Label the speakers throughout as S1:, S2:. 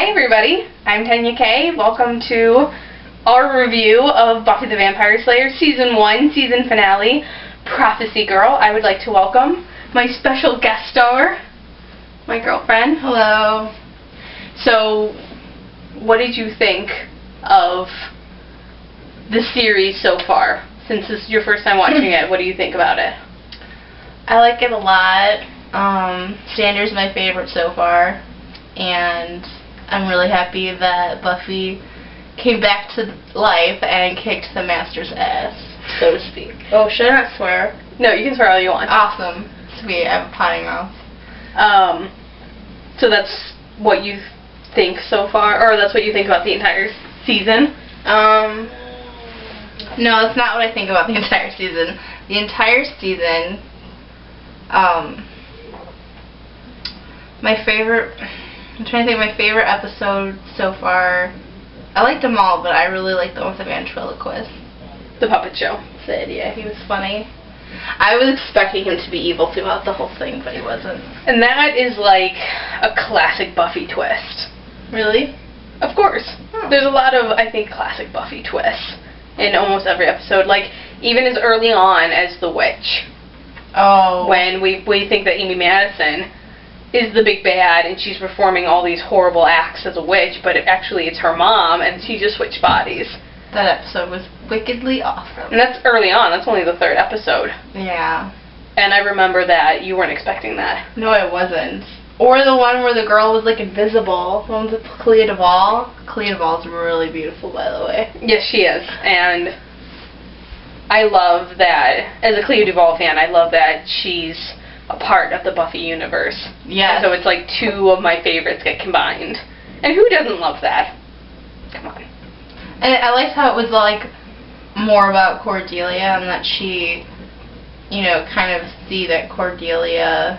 S1: Hi everybody, I'm Tennyak. Welcome to our review of Buffy the Vampire Slayer Season 1, Season Finale, Prophecy Girl. I would like to welcome my special guest star, my girlfriend.
S2: Hello.
S1: So, what did you think of the series so far? Since this is your first time watching it, what do you think about it?
S2: I like it a lot. Xander's my favorite so far, and I'm really happy that Buffy came back to life and kicked the Master's ass, so to speak. Oh, should I not swear?
S1: No, you can swear all you want.
S2: Awesome. Sweet, I have a potty mouth.
S1: So that's what you think so far, or that's what you think about the entire season?
S2: No, that's not what I think about the entire season. The entire season, I'm trying to think of my favorite episode so far. I liked them all, but I really liked the one with the ventriloquist.
S1: The puppet show.
S2: Sid, yeah, he was funny. I was expecting him to be evil throughout the whole thing, but he wasn't.
S1: And that is like a classic Buffy twist.
S2: Really?
S1: Of course.
S2: Oh.
S1: There's a lot of, I think, classic Buffy twists in almost every episode. Like, even as early on as The Witch.
S2: Oh.
S1: When we think that Amy Madison is the big bad and she's performing all these horrible acts as a witch, but actually it's her mom and she just switched bodies.
S2: That episode was wickedly awesome.
S1: And that's early on. That's only the third episode.
S2: Yeah.
S1: And I remember that you weren't expecting that.
S2: No, I wasn't. Or the one where the girl was, like, invisible. The one with Clea Duvall. Clea Duvall's really beautiful, by the way.
S1: Yes, she is. And I love that, as a Clea Duvall fan, I love that she's a part of the Buffy universe.
S2: Yeah.
S1: So it's like two of my favorites get combined. And who doesn't love that? Come on.
S2: And I liked how it was, like, more about Cordelia and that she, you know, kind of see that Cordelia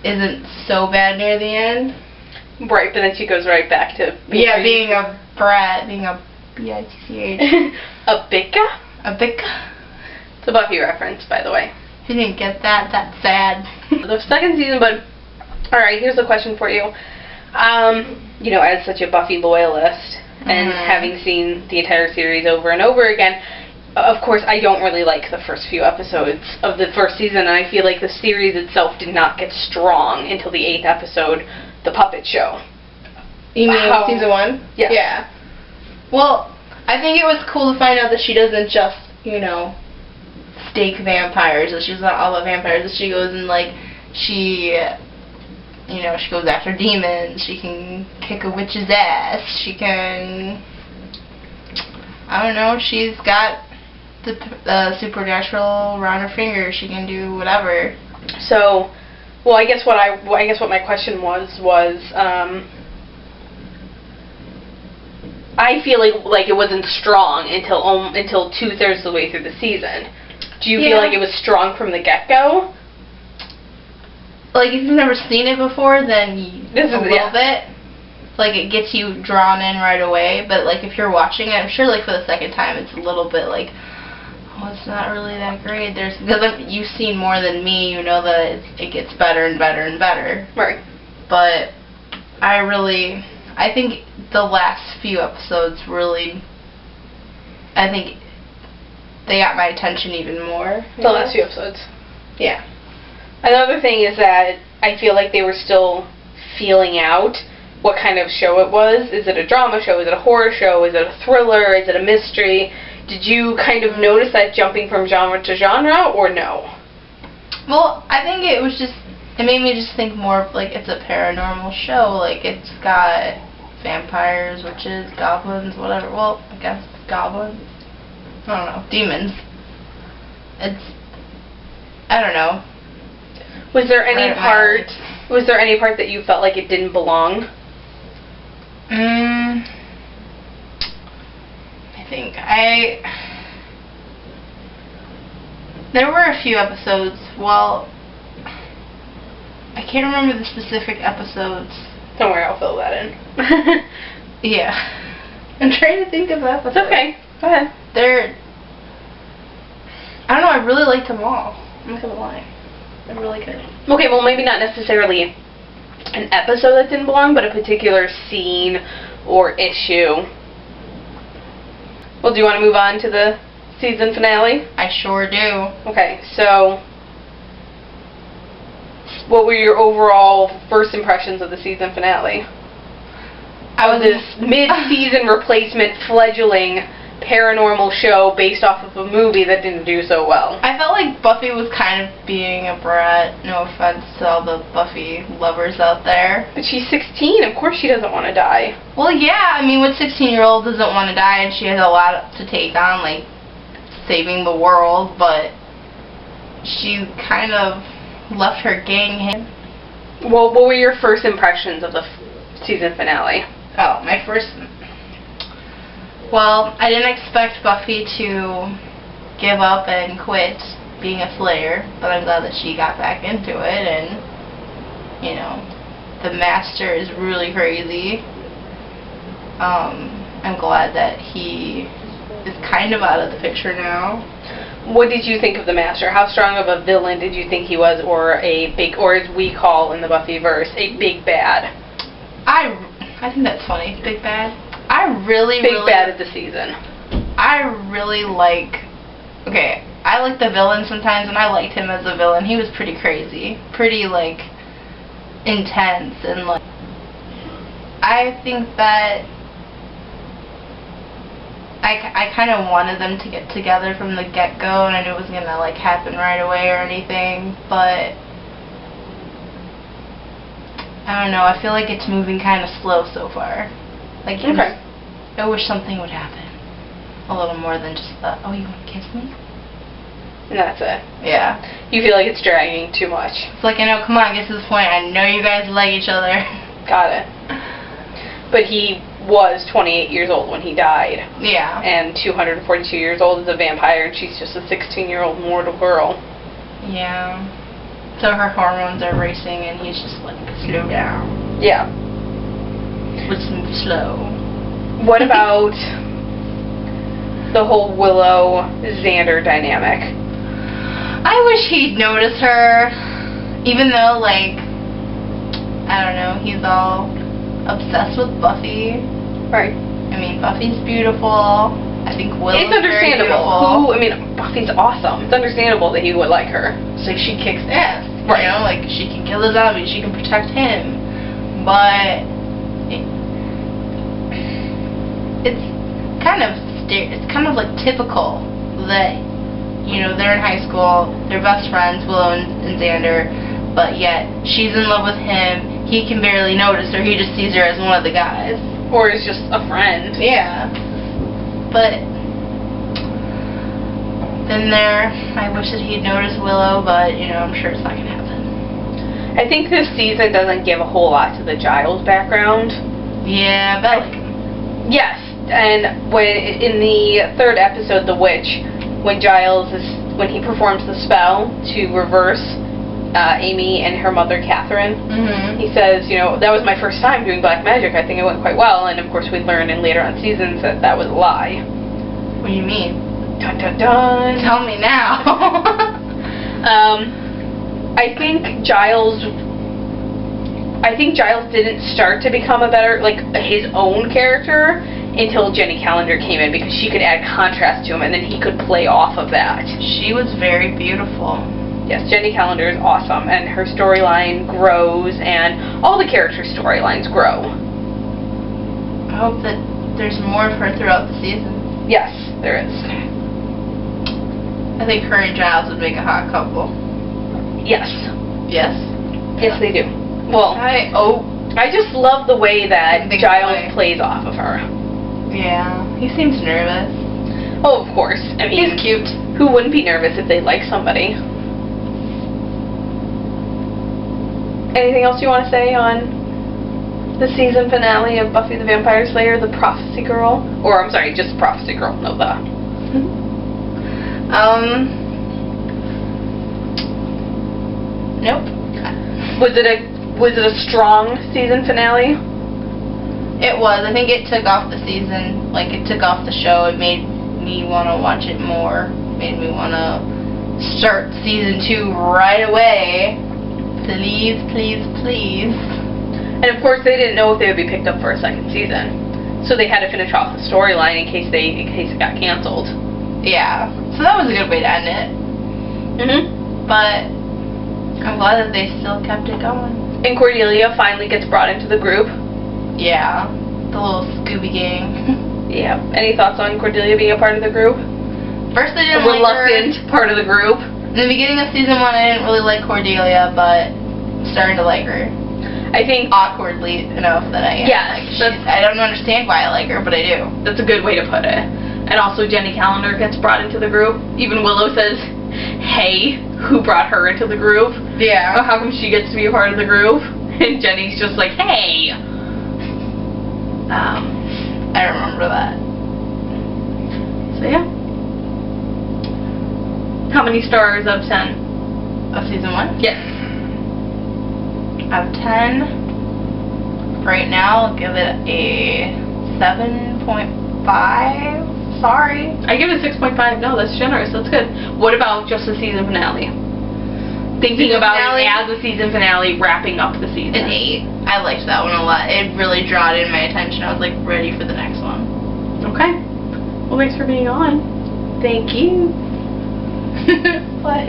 S2: isn't so bad near the end.
S1: Right, but then she goes right back to
S2: being a brat, being a B-I-T-C-H.
S1: A bicka?
S2: A bicka.
S1: It's a Buffy reference, by the way.
S2: If you didn't get that, that's sad.
S1: The second season, but alright, here's a question for you. You know, as such a Buffy loyalist, and having seen the entire series over and over again, of course, I don't really like the first few episodes of the first season, and I feel like the series itself did not get strong until the 8th episode, The Puppet Show.
S2: You mean season 1?
S1: Yes.
S2: Yeah. Well, I think it was cool to find out that she doesn't just, you know, stake vampires, that she's not all about vampires, that she goes and, like, she goes after demons, she can kick a witch's ass, she can, I don't know, she's got the supernatural around her finger, she can do whatever.
S1: So, well, I guess what my question was, I feel like it wasn't strong until 2/3 of the way through the season. Do you feel like it was strong from the get-go? Like,
S2: if you've never seen it before, then a little bit. Like, it gets you drawn in right away, but, like, if you're watching it, I'm sure, like, for the second time, it's a little bit, like, oh, it's not really that great. Because you've seen more than me, you know that it gets better and better and better.
S1: Right.
S2: But I think the last few episodes really, I think they got my attention even more.
S1: The last few episodes.
S2: Yeah.
S1: Another thing is that I feel like they were still feeling out what kind of show it was. Is it a drama show? Is it a horror show? Is it a thriller? Is it a mystery? Did you kind of notice that jumping from genre to genre, or no?
S2: Well, I think it made me just think more of, like, it's a paranormal show. Like, it's got vampires, witches, goblins, whatever. Well, I guess goblins. I don't know. Demons. I don't know.
S1: Was there any part that you felt like it didn't belong?
S2: I think there were a few episodes, well, I can't remember the specific episodes.
S1: Don't worry, I'll fill that in.
S2: Yeah. I'm trying to think of episodes.
S1: It's okay. Go ahead.
S2: I don't know, I really liked them all. I'm not gonna lie. They're really good.
S1: Okay, well, maybe not necessarily an episode that didn't belong, but a particular scene or issue. Well, do you want to move on to the season finale?
S2: I sure do.
S1: Okay, so what were your overall first impressions of the season finale? This mid-season replacement fledgling paranormal show based off of a movie that didn't do so well.
S2: I felt like Buffy was kind of being a brat. No offense to all the Buffy lovers out there.
S1: But she's 16. Of course she doesn't want to die.
S2: Well, yeah. I mean, what 16-year-old doesn't want to die? And she has a lot to take on, like saving the world. But she kind of left her gang hidden.
S1: Well, what were your first impressions of the season finale?
S2: Oh, my first... Well, I didn't expect Buffy to give up and quit being a Slayer, but I'm glad that she got back into it, and, you know, the Master is really crazy. I'm glad that he is kind of out of the picture now.
S1: What did you think of the Master? How strong of a villain did you think he was, or as we call in the Buffyverse, a big bad?
S2: I think that's funny, big bad. I really
S1: bad of the season.
S2: I really like... Okay, I like the villain sometimes, and I liked him as a villain. He was pretty crazy. Pretty, like, intense, and, like... I think that... I kind of wanted them to get together from the get-go, and I knew it was gonna, like, happen right away or anything, but... I don't know, I feel like it's moving kind of slow so far. Like, okay. I wish something would happen. A little more than just the, oh, you want to kiss me?
S1: And that's it.
S2: Yeah.
S1: You feel like it's dragging too much.
S2: It's like, I know, come on, get to this point. I know you guys like each other.
S1: Got it. But he was 28 years old when he died.
S2: Yeah.
S1: And 242 years old as a vampire, and she's just a 16-year-old mortal girl.
S2: Yeah. So her hormones are racing, and he's just like, slow down.
S1: Yeah.
S2: Let's move slow.
S1: What about the whole Willow-Xander dynamic?
S2: I wish he'd notice her, even though, like, I don't know, he's all obsessed with Buffy.
S1: Right.
S2: I mean, Buffy's beautiful. I think Willow's
S1: It's understandable. Buffy's awesome. It's understandable that he would like her.
S2: It's like she kicks ass.
S1: Right.
S2: You know, like, she can kill the zombies, she can protect him. But... It's kind of like typical that, you know, they're in high school, they're best friends, Willow and Xander, but yet she's in love with him, he can barely notice her, he just sees her as one of the guys.
S1: Or is just a friend.
S2: Yeah. But then I wish that he'd notice Willow, but, you know, I'm sure it's not going to happen.
S1: I think this season doesn't give a whole lot to the Giles background.
S2: Yeah, but...
S1: Yes. And when in the third episode, The Witch, when he performs the spell to reverse Amy and her mother Catherine, he says, you know, that was my first time doing black magic. I think it went quite well. And of course, we learned in later on seasons that that was a lie.
S2: What do you mean?
S1: Dun dun dun.
S2: Tell me now.
S1: I think Giles didn't start to become a better, like, his own character until Jenny Calendar came in, because she could add contrast to him, and then he could play off of that.
S2: She was very beautiful.
S1: Yes, Jenny Calendar is awesome, and her storyline grows, and all the character storylines grow.
S2: I hope that there's more of her throughout the season.
S1: Yes, there is.
S2: I think her and Giles would make a hot couple.
S1: Yes.
S2: Yes?
S1: Yes, they do. Well, I just love the way that Giles plays off of her.
S2: Yeah, he seems nervous.
S1: Oh, of course. I mean,
S2: he's cute.
S1: Who wouldn't be nervous if they like somebody? Anything else you want to say on the season finale of Buffy the Vampire Slayer, The Prophecy Girl? Or, I'm sorry, just Prophecy Girl, no the.
S2: Nope.
S1: Was it a strong season finale?
S2: It was. I think it took off the season. Like, it took off the show. It made me want to watch it more. Made me want to start season 2 right away. Please, please, please.
S1: And of course, they didn't know if they would be picked up for a second season, so they had to finish off the storyline in case it got canceled.
S2: Yeah. So that was a good way to end it. But I'm glad that they still kept it going.
S1: And Cordelia finally gets brought into the group.
S2: Yeah. The little Scooby gang.
S1: Yeah. Any thoughts on Cordelia being a part of the group?
S2: First, I didn't
S1: A
S2: like her.
S1: reluctant part of the group.
S2: In the beginning of season 1, I didn't really like Cordelia, but I'm starting to like her.
S1: I think
S2: Awkwardly enough that I am.
S1: Yes,
S2: I don't understand why I like her, but I do.
S1: that's a good way to put it. And also Jenny Calendar gets brought into the group. Even Willow says, "Hey, who brought her into the group?
S2: Yeah.
S1: Oh, how come she gets to be a part of the group?" And Jenny's just like, "Hey."
S2: I remember that.
S1: So yeah. How many stars out of 10?
S2: Of season 1?
S1: Yes.
S2: Out of 10. Right now, I'll give it a 7.5. Sorry.
S1: I give it 6.5. No, that's generous. That's good. What about just the season finale? Thinking
S2: Season
S1: about
S2: finale?
S1: it as a season finale, wrapping up the season.
S2: An 8. I liked that one a lot. It really drawed in my attention. I was like ready for the next one.
S1: Okay. Well, thanks for being on. Thank you.
S2: What?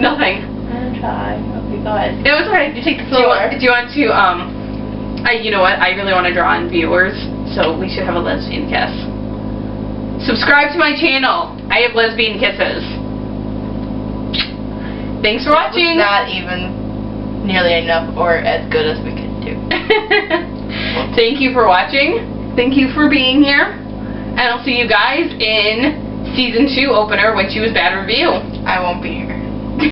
S1: Nothing.
S2: I'm gonna try. Okay, go ahead.
S1: It was alright.
S2: You take the
S1: Do you
S2: floor.
S1: want to, you know what? I really want to draw on viewers, so we should have a lesbian kiss. Subscribe to my channel. I have lesbian kisses. Thanks for watching.
S2: That was not even nearly enough or as good as we could do.
S1: Thank you for watching. Thank you for being here. And I'll see you guys in Season 2 opener when she was bad review.
S2: I won't be here.